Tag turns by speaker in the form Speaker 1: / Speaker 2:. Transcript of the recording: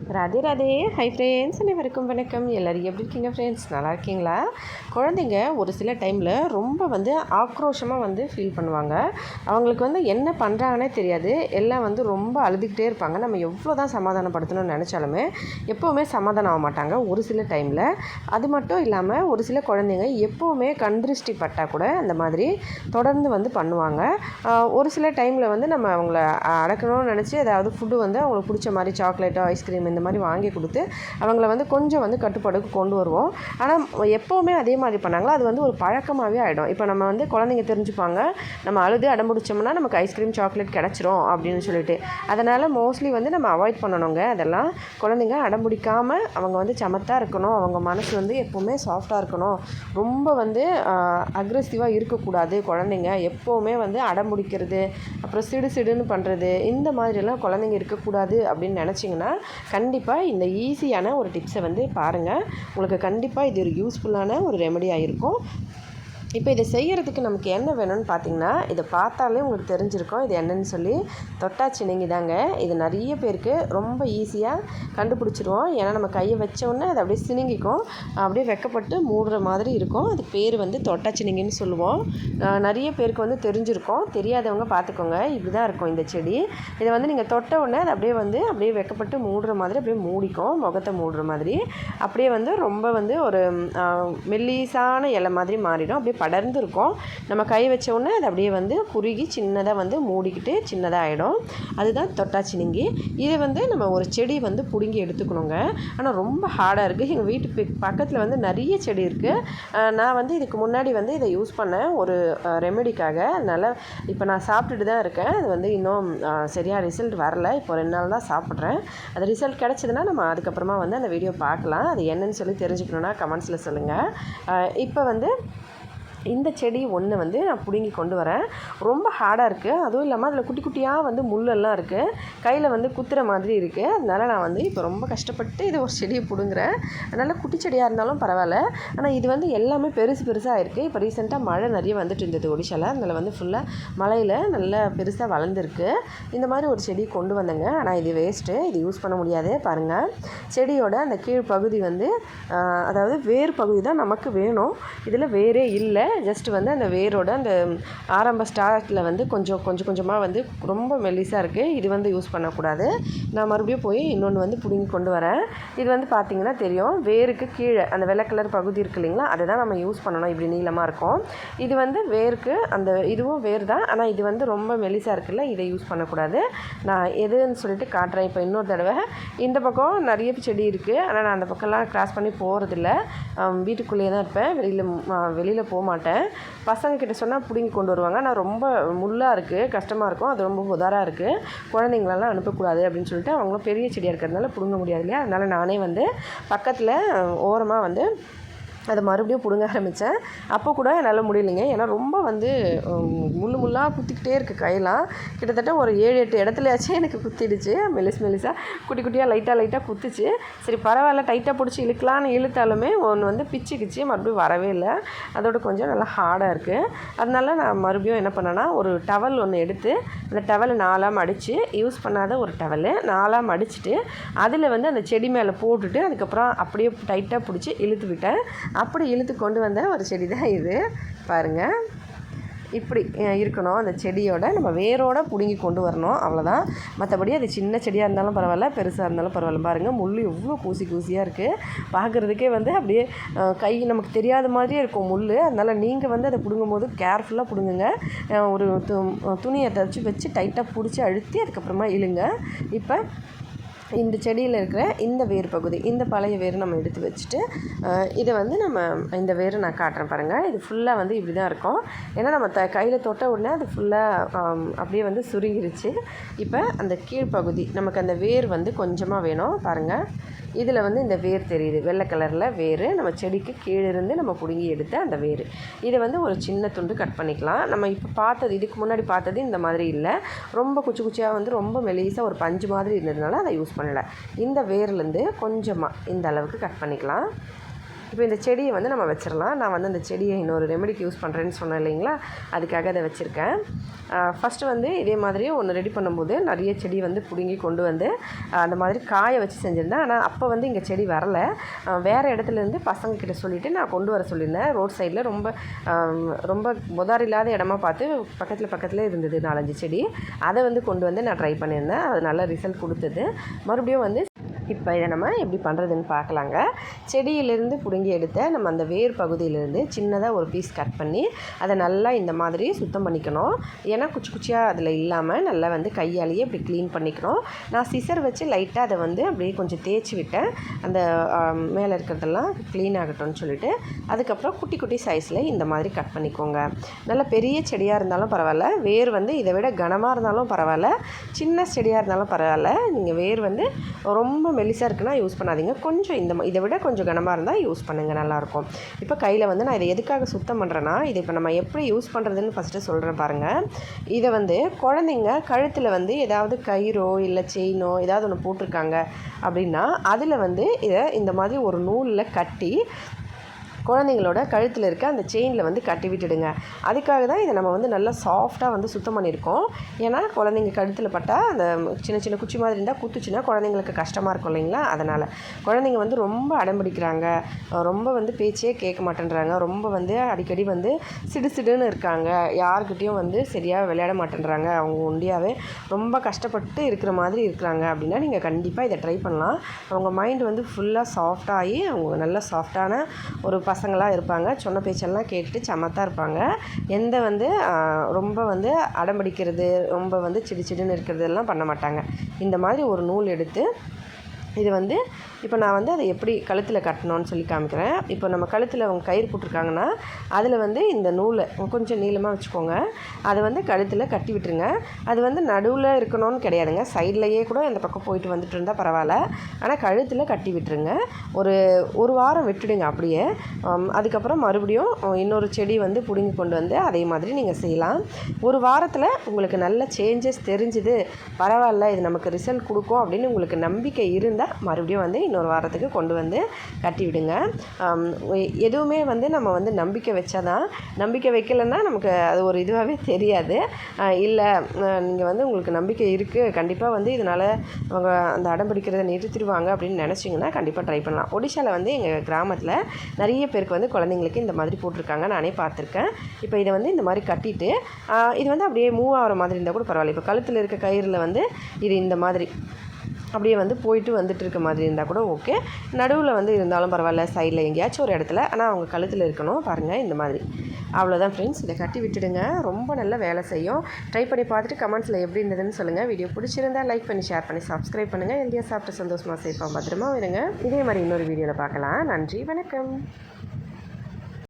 Speaker 1: Radhe Radhe. Hi friends, அனைவருக்கும் வணக்கம். எல்லோரும் எப்படி இருக்கீங்க ஃப்ரெண்ட்ஸ்? நல்லா இருக்கீங்களா? குழந்தைங்க ஒரு சில டைமில் ரொம்ப ஆக்ரோஷமாக ஃபீல் பண்ணுவாங்க. அவங்களுக்கு என்ன பண்ணுறாங்கன்னே தெரியாது. எல்லாம் ரொம்ப அழுதுகிட்டே இருப்பாங்க. நம்ம எவ்வளோ தான் சமாதானப்படுத்தணும்னு நினச்சாலுமே எப்போவுமே சமாதானம் ஆக மாட்டாங்க ஒரு சில டைமில். அது மட்டும் இல்லாமல் ஒரு சில குழந்தைங்க எப்போவுமே கண்திருஷ்டி பட்டால் கூட அந்த மாதிரி தொடர்ந்து பண்ணுவாங்க. ஒரு சில டைமில் நம்ம அவங்கள அடக்கணும்னு நினச்சி ஏதாவது ஃபுட்டு அவங்களுக்கு பிடிச்ச மாதிரி சாக்லேட்டோ ஐஸ்கிரீம் இந்த மாதிரி வாங்கி கொடுத்து அவங்கள கொஞ்சம் கட்டுப்பாடுக்கு கொண்டு வருவோம். ஆனால் எப்போவுமே அதே மாதிரி பண்ணாங்களோ அது ஒரு பழக்கமாகவே ஆகிடும். இப்போ நம்ம குழந்தைங்க தெரிஞ்சுப்பாங்க, நம்ம அழுது அடம்பிடிச்சோம்னா நமக்கு ஐஸ்கிரீம் சாக்லேட் கிடச்சிரும் அப்படின்னு சொல்லிட்டு. அதனால் மோஸ்ட்லி நம்ம அவாய்ட் பண்ணணுங்க. அதெல்லாம் குழந்தைங்க அடம்பிடிக்காமல் அவங்க சமத்தாக இருக்கணும். அவங்க மனசு எப்போவுமே சாஃப்டாக இருக்கணும். ரொம்ப அக்ரெசிவாக இருக்கக்கூடாது. குழந்தைங்க எப்போவுமே அடம்பிடிக்கிறது, அப்புறம் சிடுன்னு பண்ணுறது, இந்த மாதிரிலாம் குழந்தைங்க இருக்கக்கூடாது அப்படின்னு நினச்சிங்கன்னா கண்டிப்பாக இந்த ஈஸியான ஒரு டிப்ஸை பாருங்கள். உங்களுக்கு கண்டிப்பாக இது ஒரு யூஸ்ஃபுல்லான ஒரு ரெமெடியாக இருக்கும். இப்போ இதை செய்கிறதுக்கு நமக்கு என்ன வேணும்னு பார்த்திங்கன்னா, இதை பார்த்தாலே உங்களுக்கு தெரிஞ்சிருக்கும் இது என்னன்னு சொல்லி. தொட்டாச்சினிங்கி தாங்க. இது நிறைய பேருக்கு ரொம்ப ஈஸியாக கண்டுபிடிச்சிருவோம். ஏன்னா நம்ம கையை வச்சோடனே அது அப்படியே சினுங்கிக்கும், அப்படியே வெக்கப்பட்டு மூடுற மாதிரி இருக்கும். அது பேர் தொட்டாச்சினிங்கின்னு சொல்லுவோம். நிறைய பேருக்கு தெரிஞ்சிருக்கும். தெரியாதவங்க பார்த்துக்கோங்க. இப்படி தான் இருக்கும் இந்த செடி. இதை நீங்கள் தொட்ட உடனே அது அப்படியே வெக்கப்பட்டு மூடுற மாதிரி அப்படியே மூடிக்கும், முகத்தை மூடுற மாதிரி. அப்படியே ரொம்ப ஒரு மெல்லிசான இலை மாதிரி மாறிடும். அப்படியே படர்ந்து இருக்கும். நம்ம கை வச்ச உடனே அது அப்படியே குறுகி சின்னதாக மூடிக்கிட்டு சின்னதாக ஆகிடும். அதுதான் தொட்டாச்சினிங்கி. இது நம்ம ஒரு செடி பிடுங்கி எடுத்துக்கணுங்க. ஆனால் ரொம்ப ஹார்டாக இருக்குது. எங்கள் வீட்டு பக்கத்தில் நிறைய செடி இருக்குது. நான் இதுக்கு முன்னாடி இதை யூஸ் பண்ணேன் ஒரு ரெமெடிக்காக. அதனால் இப்போ நான் சாப்பிட்டுட்டு தான் இருக்கேன். அது இன்னும் சரியாக ரிசல்ட் வரல. இப்போ 2 நாள் தான் சாப்பிட்றேன். அது ரிசல்ட் கிடச்சிதுன்னா நம்ம அதுக்கப்புறமா அந்த வீடியோ பார்க்கலாம். அது என்னன்னு சொல்லி தெரிஞ்சுக்கணுன்னா கமெண்ட்ஸில் சொல்லுங்கள். இப்போ இந்த செடி ஒன்று நான் பிடுங்கி கொண்டு வரேன். ரொம்ப ஹார்டாக இருக்குது. அதுவும் இல்லாமல் அதில் குட்டி குட்டியாக முள்ளெல்லாம் இருக்குது. கையில் குத்துற மாதிரி இருக்குது. அதனால் நான் இப்போ ரொம்ப கஷ்டப்பட்டு இதை ஒரு செடியை பிடுங்குறேன். அதனால் குட்டி செடியாக இருந்தாலும் பரவாயில்ல. ஆனால் இது எல்லாமே பெருசாக இருக்குது. இப்போ ரீசெண்டாக மழை நிறைய வந்துட்டு இருந்தது ஒடிஷாவில். அதனால் ஃபுல்லாக மழையில் நல்லா பெருசாக வளர்ந்துருக்கு. இந்த மாதிரி ஒரு செடி கொண்டு வந்தேங்க. ஆனால் இது வேஸ்ட்டு. இது யூஸ் பண்ண முடியாது. பாருங்கள், செடியோட அந்த கீழ் பகுதி அதாவது வேர் பகுதி தான் நமக்கு வேணும். இதில் வேரே இல்லை. ஜஸ்ட் அந்த வேரோட அந்த ஆரம்ப ஸ்டார்ட்டில் கொஞ்சமாக ரொம்ப மெல்லிஸாக இருக்குது. இது யூஸ் பண்ணக்கூடாது. நான் மறுபடியும் போய் இன்னொன்று பிடுங்கி கொண்டு வரேன். இது பார்த்திங்கன்னா தெரியும், வேருக்கு கீழே அந்த வெள்ளை கலர் பகுதி இருக்குது இல்லைங்களா, அதை தான் நம்ம யூஸ் பண்ணணும். இப்படி நீளமாக இருக்கும். இது வேருக்கு அந்த இதுவும் வேர் தான். ஆனால் இது ரொம்ப மெல்லிஸாக இருக்குல்ல, இதை யூஸ் பண்ணக்கூடாது. நான் எதுன்னு சொல்லிட்டு காட்டுறேன். இப்போ இன்னொரு தடவை இந்த பக்கம் நிறைய செடி இருக்குது. ஆனால் நான் அந்த பக்கம்லாம் கிராஸ் பண்ணி போகிறதில்ல. வீட்டுக்குள்ளேயே தான் இருப்பேன். வெளியில் போக மாட்டேன். பசங்கக்கிட்ட சொன்னால் பிடுங்கி கொண்டு வருவாங்க. நான் ரொம்ப முள்ளாக இருக்குது, கஷ்டமாக இருக்கும். அது ரொம்ப உதாராக இருக்குது. குழந்தைங்களெல்லாம் அனுப்பக்கூடாது அப்படின்னு சொல்லிட்டு அவங்களும் பெரிய செடியாக இருக்கிறதுனால பிடுங்க முடியாது இல்லையா. அதனால் நானே பக்கத்தில் ஓரமாக அதை மறுபடியும் பிடுங்க ஆரம்பித்தேன். அப்போ கூட என்னால் முடியலைங்க. ஏன்னா ரொம்ப முள்ளாக குத்திக்கிட்டே இருக்குது கையெல்லாம். கிட்டத்தட்ட ஒரு 7-8 இடத்துலையாச்சும் எனக்கு குத்திடுச்சு. மெல்லிஸாக குட்டி குட்டியாக லைட்டாக குத்துச்சு. சரி பரவாயில்ல, டைட்டாக பிடிச்சி இழுக்கலான்னு இழுத்தாலுமே ஒன்று பிச்சுக்கிச்சு. மறுபடியும் வரவே இல்லை. அதோட கொஞ்சம் நல்லா ஹார்டாக இருக்குது. அதனால நான் மறுபடியும் என்ன பண்ணேன்னா, ஒரு டவல் ஒன்று எடுத்து அந்த டவலை 4ஆக மடித்து, யூஸ் பண்ணாத ஒரு டவலு 4ஆக மடிச்சுட்டு அதில் அந்த செடி மேலே போட்டுட்டு அதுக்கப்புறம் அப்படியே டைட்டாக பிடிச்சி இழுத்து விட்டேன். அப்படி இழுத்து கொண்டு வந்த ஒரு செடி தான் இது. பாருங்கள், இப்படி இருக்கணும். அந்த செடியோட நம்ம வேரோட பிடுங்கி கொண்டு வரணும், அவ்வளோதான். மற்றபடி அது சின்ன செடியாக இருந்தாலும் பரவாயில்ல, பெருசாக இருந்தாலும் பரவாயில்ல. பாருங்கள், முள் எவ்வளோ கூசியாக இருக்குது. பார்க்குறதுக்கே அப்படியே கை நமக்கு தெரியாத மாதிரியே இருக்கும் முள். அதனால் நீங்கள் அதை பிடுங்கும்போது கேர்ஃபுல்லாக பிடுங்குங்க. ஒரு துணியை வச்சு டைட்டாக பிடிச்சி அழுத்தி அதுக்கப்புறமா இழுங்க. இப்போ இந்த செடியில் இருக்கிற இந்த வேர் பகுதி, இந்த பழைய வேர் நம்ம எடுத்து வச்சுட்டு இதை நம்ம இந்த வேரை நான் காட்டுறேன் பாருங்கள். இது ஃபுல்லாக இப்படி தான் இருக்கும். ஏன்னா நம்ம கையில் தொட்ட உடனே அது ஃபுல்லாக அப்படியே சுருங்கிருச்சு. இப்போ அந்த கீழ்ப்பகுதி நமக்கு அந்த வேர் கொஞ்சமாக வேணும். பாருங்கள், இதில் இந்த வேர் தெரியுது, வெள்ளை கலரில் வேர். நம்ம செடிக்கு கீழே இருந்து நம்ம பிடுங்கி எடுத்த அந்த வேர். இதை ஒரு சின்ன துண்டு கட் பண்ணிக்கலாம். நம்ம இப்போ பார்த்தது, இதுக்கு முன்னாடி பார்த்தது இந்த மாதிரி இல்லை. ரொம்ப குச்சியாக ரொம்ப மெலிசாக ஒரு பஞ்சு மாதிரி இருந்ததுனால அதை யூஸ் பண்ணலை. இந்த வேர்லேருந்து கொஞ்சமாக இந்த அளவுக்கு கட் பண்ணிக்கலாம். இப்போ இந்த செடியை வந்து நம்ம வச்சிடலாம். நான் வந்து அந்த செடியை இன்னொரு ரெமெடிக்கு யூஸ் பண்ணுறேன்னு சொன்னேன் இல்லைங்களா, அதுக்காக அதை வச்சுருக்கேன். ஃபஸ்ட்டு வந்து இதே மாதிரி ஒன்று ரெடி பண்ணும்போது நிறைய செடி வந்து பிடுங்கி கொண்டு வந்து அந்த மாதிரி காய வச்சு செஞ்சுருந்தேன். ஆனால் அப்போ வந்து இங்கே செடி வரலை. வேறு இடத்துலேருந்து பசங்கக்கிட்ட சொல்லிவிட்டு நான் கொண்டு வர சொல்லியிருந்தேன். ரோட் சைடில் ரொம்ப ரொம்ப புதார் இல்லாத இடமா பார்த்து பக்கத்தில் இருந்தது 4-5 செடி. அதை வந்து கொண்டு வந்து நான் ட்ரை பண்ணியிருந்தேன். அது நல்ல ரிசல்ட் கொடுத்தது. மறுபடியும் வந்து இப்போ இதை நம்ம எப்படி பண்ணுறதுன்னு பார்க்கலாங்க. செடியிலேருந்து பிடுங்கி எடுத்த நம்ம அந்த வேர் பகுதியிலேருந்து சின்னதாக ஒரு பீஸ் கட் பண்ணி அதை நல்லா இந்த மாதிரி சுத்தம் பண்ணிக்கணும். ஏன்னா குச்சி குச்சியாக அதில் இல்லாமல் நல்லா வந்து கையாலேயே இப்படி க்ளீன் பண்ணிக்கணும். நான் சிசர் வச்சு லைட்டாக அதை வந்து அப்படியே கொஞ்சம் தேய்ச்சி விட்டேன், அந்த மேலே இருக்கிறதெல்லாம் க்ளீன் ஆகட்டும்னு சொல்லிட்டு. அதுக்கப்புறம் குட்டி குட்டி சைஸில் இந்த மாதிரி கட் பண்ணிக்கோங்க. நல்ல பெரிய செடியாக இருந்தாலும் பரவாயில்ல, வேர் வந்து இதை விட கனமாக இருந்தாலும் பரவாயில்ல, சின்ன செடியாக இருந்தாலும் பரவாயில்ல. நீங்கள் வேர் வந்து ரொம்ப மெலிசாக இருக்குன்னா யூஸ் பண்ணாதீங்க. கொஞ்சம் இதை விட கொஞ்சம் கனமாக இருந்தால் யூஸ் பண்ணுங்கள், நல்லாயிருக்கும். இப்போ கையில் வந்து நான் இதை எதுக்காக சுத்தம் பண்ணுறேன்னா, இதை இப்போ நம்ம எப்படி யூஸ் பண்ணுறதுன்னு ஃபஸ்ட்டு சொல்கிறேன் பாருங்கள். இதை வந்து குழந்தைங்க கழுத்தில் வந்து ஏதாவது கயிறோ இல்லை செயினோ ஏதாவது ஒன்று போட்டிருக்காங்க அப்படின்னா அதில் வந்து இதை இந்த மாதிரி ஒரு நூலில் கட்டி குழந்தைங்களோட கழுத்தில் இருக்க அந்த செயினில் வந்து கட்டி விட்டுடுங்க. அதுக்காக தான் இதை நம்ம வந்து நல்லா சாஃப்டாக வந்து சுத்தம் பண்ணியிருக்கோம். ஏன்னா குழந்தைங்க கழுத்தில் பட்டால் அந்த சின்ன சின்ன குச்சி மாதிரி இருந்தால் குத்துச்சுன்னா குழந்தைங்களுக்கு கஷ்டமாக இருக்கும் இல்லைங்களா, அதனால். குழந்தைங்க வந்து ரொம்ப அடம்பிடிக்கிறாங்க, ரொம்ப வந்து பேச்சே கேட்க மாட்டேன்றாங்க, ரொம்ப வந்து அடிக்கடி வந்து சிடுசிடுன்னு இருக்காங்க, யாருக்கிட்டேயும் வந்து சரியாக விளையாட மாட்டேன்றாங்க, அவங்க ஒண்டியாகவே ரொம்ப கஷ்டப்பட்டு இருக்கிற மாதிரி இருக்கிறாங்க அப்படின்னா நீங்கள் கண்டிப்பாக இதை ட்ரை பண்ணலாம். அவங்க மைண்ட் வந்து ஃபுல்லாக சாஃப்டாகி அவங்க நல்ல சாஃப்டான ஒரு பசங்களாக இருப்பாங்க. சொன்ன பேச்செல்லாம் கேட்டுட்டு சமத்தாக இருப்பாங்க. எந்த வந்து ரொம்ப வந்து அடம்பிடிக்கிறது, ரொம்ப வந்து சிடுன்னு இருக்கிறது எல்லாம் பண்ண மாட்டாங்க. இந்த மாதிரி ஒரு நூல் எடுத்து இது வந்து இப்போ நான் வந்து அதை எப்படி கழுத்தில் கட்டணும்னு சொல்லி காமிக்கிறேன். இப்போ நம்ம கழுத்தில் அவங்க கயிறு போட்டிருக்காங்கன்னா அதில் வந்து இந்த நூலை கொஞ்சம் நீளமாக வச்சுக்கோங்க. அதை வந்து கழுத்தில் கட்டி விட்டுருங்க. அது வந்து நடுவில் இருக்கணும்னு கிடையாதுங்க, சைட்லேயே கூட இந்த பக்கம் போயிட்டு வந்துட்டு இருந்தால் பரவாயில்ல. ஆனால் கழுத்தில் கட்டி விட்டுருங்க. ஒரு வாரம் விட்டுடுங்க அப்படியே. அதுக்கப்புறம் மறுபடியும் இன்னொரு செடி வந்து பிடுங்கி கொண்டு வந்து அதே மாதிரி நீங்கள் செய்யலாம். ஒரு வாரத்தில் உங்களுக்கு நல்ல சேஞ்சஸ் தெரிஞ்சுது, பரவாயில்ல இது நமக்கு ரிசல்ட் கொடுக்கும் அப்படின்னு உங்களுக்கு நம்பிக்கை இருந்தால் மறுபடியும் வந்து இன்னொரு வாரத்துக்கு கொண்டு வந்து கட்டி விடுங்க. எதுவுமே வந்து நம்ம வந்து நம்பிக்கை வச்சாதான், நம்பிக்கை வைக்கலைன்னா நமக்கு அது ஒரு இதுவாகவே தெரியாது. இல்லை நீங்கள் வந்து உங்களுக்கு நம்பிக்கை இருக்குது, கண்டிப்பாக வந்து இதனால் அவங்க அந்த அடம் பிடிக்கிறத நிறுத்திடுவாங்க அப்படின்னு நினச்சிங்கன்னா கண்டிப்பாக ட்ரை பண்ணலாம். ஒடிஷாவில் வந்து எங்கள் கிராமத்தில் நிறைய பேருக்கு வந்து குழந்தைங்களுக்கு இந்த மாதிரி போட்டிருக்காங்க, நானே பார்த்துருக்கேன். இப்போ இதை வந்து இந்த மாதிரி கட்டிட்டு இது வந்து அப்படியே மூவ் ஆகிற மாதிரி இருந்தால் கூட பரவாயில்ல. இப்போ கழுத்தில் இருக்க கயிறில் வந்து இது இந்த மாதிரி அப்படியே வந்து போயிட்டு வந்துட்டு இருக்க மாதிரி இருந்தால் கூட ஓகே. நடுவில் வந்து இருந்தாலும் பரவாயில்ல, சைடில் எங்கேயாச்சும் ஒரு இடத்துல, ஆனால் அவங்க கழுத்தில் இருக்கணும் பாருங்கள் இந்த மாதிரி. அவ்வளோதான் ஃப்ரெண்ட்ஸ், இதை கட்டி விட்டுடுங்க. ரொம்ப நல்ல வேலை செய்யும். ட்ரை பண்ணி பார்த்துட்டு கமெண்ட்ஸில் எப்படி இருந்ததுன்னு சொல்லுங்கள். வீடியோ பிடிச்சிருந்தால் லைக் பண்ணி ஷேர் பண்ணி சப்ஸ்கிரைப் பண்ணுங்கள். ஹெல்தியாக சாப்பிட்டு சந்தோஷமாக சேஃபாக பத்திரமா இருங்க. இதே மாதிரி இன்னொரு வீடியோவில் பார்க்கலாம். நன்றி, வணக்கம்.